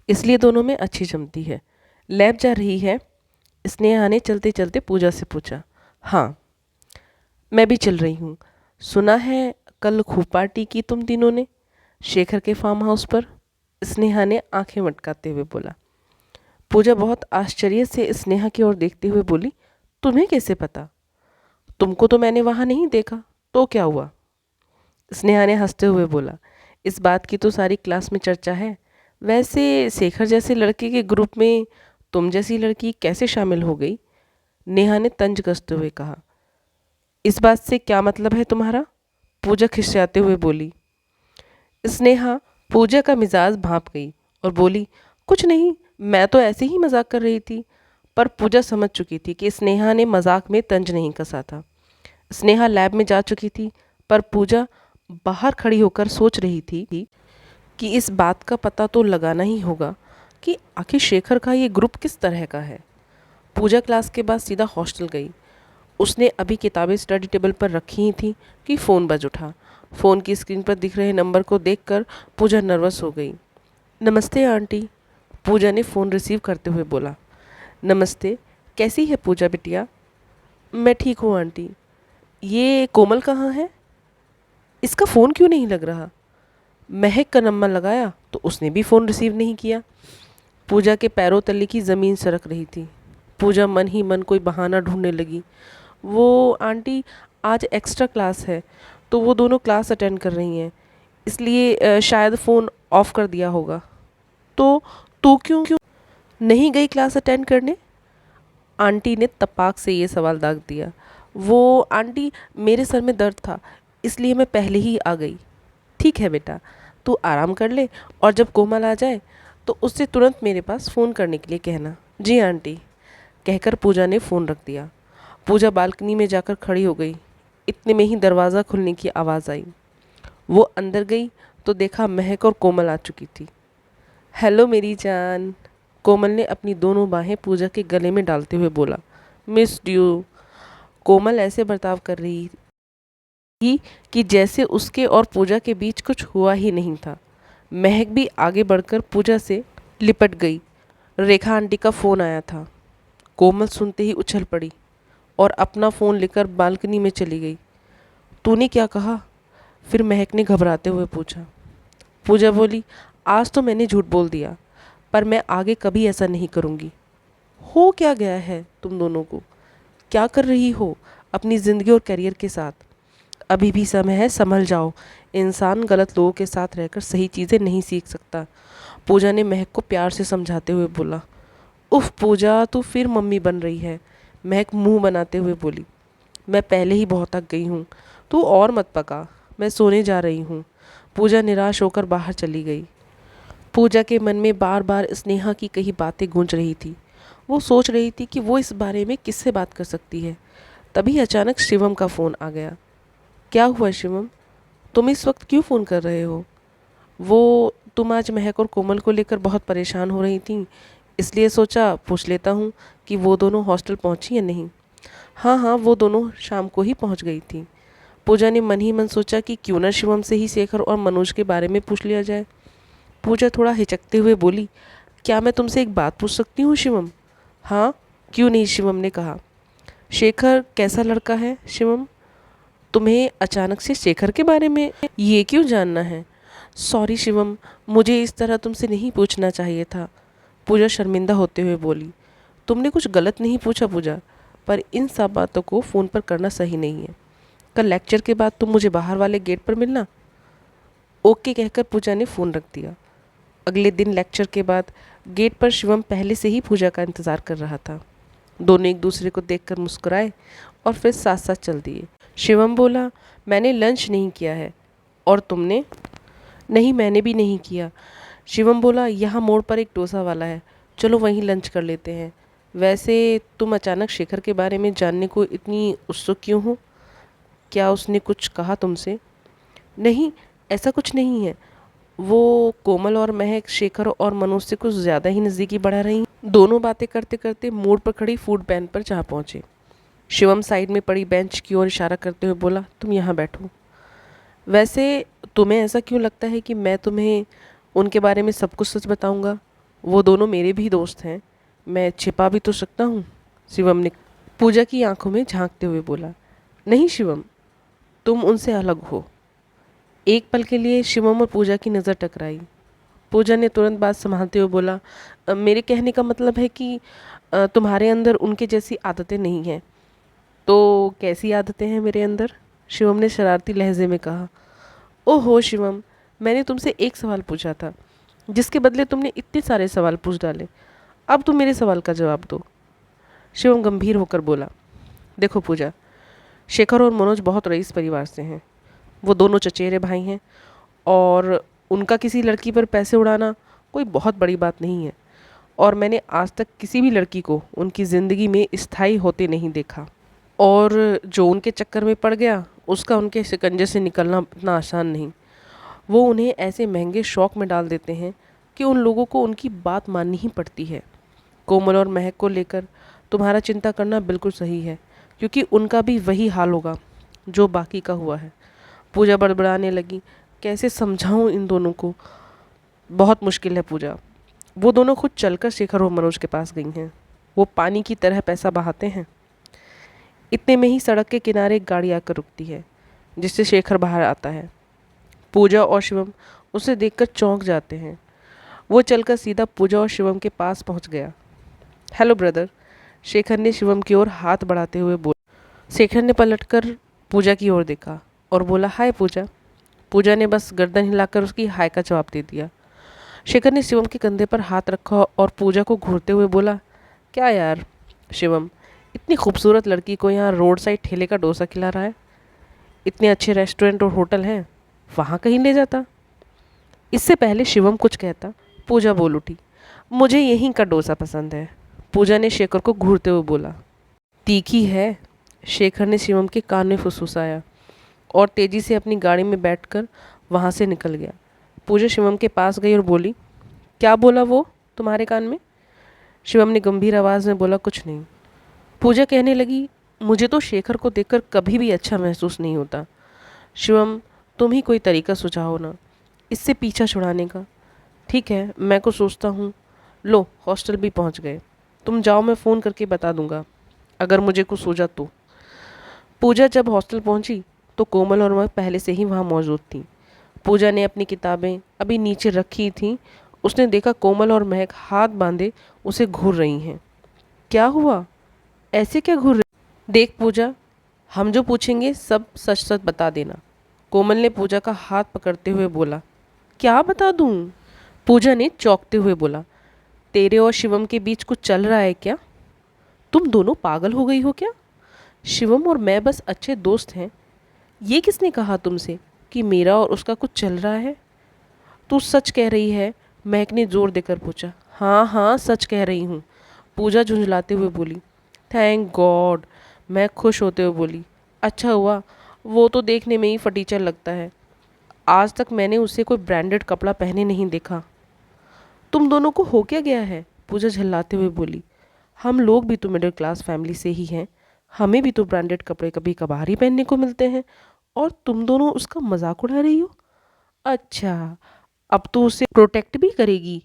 इसलिए दोनों में अच्छी जमती है। लैब जा रही है? स्नेहा ने चलते चलते पूजा से पूछा। हाँ, मैं भी चल रही हूँ। सुना है कल खूब पार्टी की तुम तीनों ने शेखर के फार्म हाउस पर। स्नेहा ने आंखें मटकाते हुए बोला। पूजा बहुत आश्चर्य से स्नेहा की ओर देखते हुए बोली, तुम्हें कैसे पता? तुमको तो मैंने वहां नहीं देखा। तो क्या हुआ? स्नेहा ने हंसते हुए बोला, इस बात की तो सारी क्लास में चर्चा है। वैसे शेखर जैसे लड़के के ग्रुप में तुम जैसी लड़की कैसे शामिल हो गई? नेहा ने तंज कसते हुए कहा। इस बात से क्या मतलब है तुम्हारा? पूजा खिसियाते हुए बोली। स्नेहा पूजा का मिजाज भांप गई और बोली, कुछ नहीं, मैं तो ऐसे ही मजाक कर रही थी। पर पूजा समझ चुकी थी कि स्नेहा ने मजाक में तंज नहीं कसा था। स्नेहा लैब में जा चुकी थी, पर पूजा बाहर खड़ी होकर सोच रही थी कि इस बात का पता तो लगाना ही होगा कि आखिर शेखर का ये ग्रुप किस तरह का है। पूजा क्लास के बाद सीधा हॉस्टल गई। उसने अभी किताबें स्टडी टेबल पर रखी ही थी कि फ़ोन बज उठा। फ़ोन की स्क्रीन पर दिख रहे नंबर को देखकर पूजा नर्वस हो गई। नमस्ते आंटी, पूजा ने फ़ोन रिसीव करते हुए बोला। नमस्ते, कैसी है पूजा बिटिया? मैं ठीक हूँ आंटी। ये कोमल कहाँ है? इसका फ़ोन क्यों नहीं लग रहा? महक का नंबर लगाया तो उसने भी फ़ोन रिसीव नहीं किया। पूजा के पैरों तले की ज़मीन सरक रही थी। पूजा मन ही मन कोई बहाना ढूंढने लगी। वो आंटी, आज एक्स्ट्रा क्लास है तो वो दोनों क्लास अटेंड कर रही हैं, इसलिए शायद फ़ोन ऑफ कर दिया होगा। तो तू क्यों क्यों नहीं गई क्लास अटेंड करने? आंटी ने तपाक से ये सवाल दाग दिया। वो आंटी, मेरे सर में दर्द था, इसलिए मैं पहले ही आ गई। ठीक है बेटा, तू आराम कर ले और जब कोमल आ जाए तो उससे तुरंत मेरे पास फ़ोन करने के लिए कहना। जी आंटी, कहकर पूजा ने फ़ोन रख दिया। पूजा बालकनी में जाकर खड़ी हो गई। इतने में ही दरवाज़ा खुलने की आवाज़ आई। वो अंदर गई तो देखा महक और कोमल आ चुकी थी। हेलो मेरी जान, कोमल ने अपनी दोनों बाहें पूजा के गले में डालते हुए बोला। Miss due. कोमल ऐसे बर्ताव कर रही थी कि जैसे उसके और पूजा के बीच कुछ हुआ ही नहीं था। महक भी आगे बढ़कर पूजा से लिपट गई। रेखा आंटी का फ़ोन आया था। कोमल सुनते ही उछल पड़ी और अपना फ़ोन लेकर बालकनी में चली गई। तूने क्या कहा? फिर महक ने घबराते हुए पूछा। पूजा बोली, आज तो मैंने झूठ बोल दिया, पर मैं आगे कभी ऐसा नहीं करूँगी। हो क्या गया है तुम दोनों को? क्या कर रही हो अपनी ज़िंदगी और करियर के साथ? अभी भी समय है, संभल जाओ। इंसान गलत लोगों के साथ रहकर सही चीज़ें नहीं सीख सकता। पूजा ने महक को प्यार से समझाते हुए बोला। उफ पूजा, तू फिर मम्मी बन रही है, महक मुंह बनाते हुए बोली। मैं पहले ही बहुत थक गई हूँ, तू और मत पका, मैं सोने जा रही हूँ। पूजा निराश होकर बाहर चली गई। पूजा के मन में बार बार स्नेहा की कही बातें गूंज रही थी। वो सोच रही थी कि वो इस बारे में किससे बात कर सकती है। तभी अचानक शिवम का फ़ोन आ गया। क्या हुआ शिवम, तुम इस वक्त क्यों फ़ोन कर रहे हो? वो तुम आज महक और कोमल को लेकर बहुत परेशान हो रही थी, इसलिए सोचा पूछ लेता हूँ कि वो दोनों हॉस्टल पहुँची या नहीं। हाँ हाँ, वो दोनों शाम को ही पहुँच गई थी। पूजा ने मन ही मन सोचा कि क्यों न शिवम से ही शेखर और मनोज के बारे में पूछ लिया जाए। पूजा थोड़ा हिचकते हुए बोली, क्या मैं तुमसे एक बात पूछ सकती हूँ शिवम? हाँ, क्यों नहीं, शिवम ने कहा। शेखर कैसा लड़का है शिवम? तुम्हें अचानक से शेखर के बारे में ये क्यों जानना है? सॉरी शिवम, मुझे इस तरह तुमसे नहीं पूछना चाहिए था। पूजा शर्मिंदा होते हुए बोली। तुमने कुछ गलत नहीं पूछा पूजा, पर इन सब बातों को फ़ोन पर करना सही नहीं है। कल लेक्चर के बाद तुम मुझे बाहर वाले गेट पर मिलना। ओके कहकर पूजा ने फ़ोन रख दिया। अगले दिन लेक्चर के बाद गेट पर शिवम पहले से ही पूजा का इंतज़ार कर रहा था। दोनों एक दूसरे को देखकर मुस्कुराए और फिर साथ साथ चल दिए। शिवम बोला, मैंने लंच नहीं किया है। और तुमने? नहीं, मैंने भी नहीं किया। शिवम बोला, यहाँ मोड़ पर एक डोसा वाला है, चलो वहीं लंच कर लेते हैं। वैसे तुम अचानक शेखर के बारे में जानने को इतनी उत्सुक क्यों हो? क्या उसने कुछ कहा तुमसे? नहीं, ऐसा कुछ नहीं है। वो कोमल और महक शेखर और मनोज से कुछ ज़्यादा ही नज़दीकी बढ़ा रही। दोनों बातें करते करते मोड़ पर खड़ी फूड वैन पर जा पहुँचे। शिवम साइड में पड़ी बेंच की ओर इशारा करते हुए बोला, तुम यहाँ बैठो। वैसे तुम्हें ऐसा क्यों लगता है कि मैं तुम्हें उनके बारे में सब कुछ सच बताऊंगा? वो दोनों मेरे भी दोस्त हैं, मैं छिपा भी तो सकता हूँ। शिवम ने पूजा की आंखों में झांकते हुए बोला। नहीं शिवम, तुम उनसे अलग हो। एक पल के लिए शिवम और पूजा की नज़र टकराई। पूजा ने तुरंत बात संभालते हुए बोला, मेरे कहने का मतलब है कि तुम्हारे अंदर उनके जैसी आदतें नहीं हैं। तो कैसी आदतें हैं मेरे अंदर? शिवम ने शरारती लहजे में कहा। ओहो शिवम, मैंने तुमसे एक सवाल पूछा था, जिसके बदले तुमने इतने सारे सवाल पूछ डाले। अब तुम मेरे सवाल का जवाब दो। शिवम गंभीर होकर बोला। देखो पूजा, शेखर और मनोज बहुत रईस परिवार से हैं। वो दोनों चचेरे भाई हैं और उनका किसी लड़की पर पैसे उड़ाना कोई बहुत बड़ी बात नहीं है। और मैंने आज तक किसी भी लड़की को उनकी ज़िंदगी में स्थायी होते नहीं देखा। और जो उनके चक्कर में पड़ गया, उसका उनके शिकंजे से निकलना इतना आसान नहीं। वो उन्हें ऐसे महंगे शौक में डाल देते हैं कि उन लोगों को उनकी बात माननी ही पड़ती है। कोमल और महक को लेकर तुम्हारा चिंता करना बिल्कुल सही है, क्योंकि उनका भी वही हाल होगा जो बाकी का हुआ है। पूजा बड़बड़ाने लगी। कैसे समझाऊं इन दोनों को? बहुत मुश्किल है पूजा। वो दोनों खुद चलकर शेखर और मनोज के पास गई हैं। वो पानी की तरह पैसा बहाते हैं। इतने में ही सड़क के किनारे एक गाड़ी आकर रुकती है, जिससे शेखर बाहर आता है। पूजा और शिवम उसे देखकर चौंक जाते हैं। वो चलकर सीधा पूजा और शिवम के पास पहुंच गया। हेलो ब्रदर, शेखर ने शिवम की ओर हाथ बढ़ाते हुए बोला। शेखर ने पलटकर पूजा की ओर देखा और बोला, हाय पूजा। पूजा ने बस गर्दन हिलाकर उसकी हाय का जवाब दे दिया। शेखर ने शिवम के कंधे पर हाथ रखा और पूजा को घूरते हुए बोला, क्या यार शिवम, इतनी खूबसूरत लड़की को यहाँ रोड साइड ठेले का डोसा खिला रहा है? इतने अच्छे रेस्टोरेंट और होटल हैं, वहाँ कहीं ले जाता। इससे पहले शिवम कुछ कहता, पूजा बोल उठी, मुझे यहीं का डोसा पसंद है। पूजा ने शेखर को घूरते हुए बोला। तीखी है, शेखर ने शिवम के कान में फुसफुसाया और तेजी से अपनी गाड़ी में बैठकर वहाँ से निकल गया। पूजा शिवम के पास गई और बोली, क्या बोला वो तुम्हारे कान में? शिवम ने गंभीर आवाज़ में बोला, कुछ नहीं। पूजा कहने लगी, मुझे तो शेखर को देखकर कभी भी अच्छा महसूस नहीं होता। शिवम, तुम ही कोई तरीका सुझाओ ना इससे पीछा छुड़ाने का। ठीक है, मैं कुछ सोचता हूँ। लो, हॉस्टल भी पहुँच गए। तुम जाओ, मैं फ़ोन करके बता दूंगा अगर मुझे कुछ सूझा तो। पूजा जब हॉस्टल पहुँची तो कोमल और मैं पहले से ही वहाँ मौजूद थी। पूजा ने अपनी किताबें अभी नीचे रखी थी। उसने देखा कोमल और महक हाथ बांधे उसे घूर रही हैं। क्या हुआ? ऐसे क्या घूर रही? देख पूजा, हम जो पूछेंगे सब सच सच बता देना। कोमल ने पूजा का हाथ पकड़ते हुए बोला। क्या बता दूं? पूजा ने चौंकते हुए बोला। तेरे और शिवम के बीच कुछ चल रहा है क्या? तुम दोनों पागल हो गई हो क्या? शिवम और मैं बस अच्छे दोस्त हैं। ये किसने कहा तुमसे कि मेरा और उसका कुछ चल रहा है? तू सच कह रही है? महक ने जोर देकर पूछा। हाँ हाँ, सच कह रही हूँ, पूजा झुंझलाते हुए बोली। थैंक गॉड, मैं खुश होते हुए बोली। अच्छा हुआ, वो तो देखने में ही फटीचर लगता है। आज तक मैंने उसे कोई ब्रांडेड कपड़ा पहने नहीं देखा। तुम दोनों को हो क्या गया है? पूजा झल्लाते हुए बोली। हम लोग भी तो मिडिल क्लास फैमिली से ही हैं। हमें भी तो ब्रांडेड कपड़े कभी कभार ही पहनने को मिलते हैं, और तुम दोनों उसका मजाक उड़ा रही हो। अच्छा, अब तो उसे प्रोटेक्ट भी करेगी?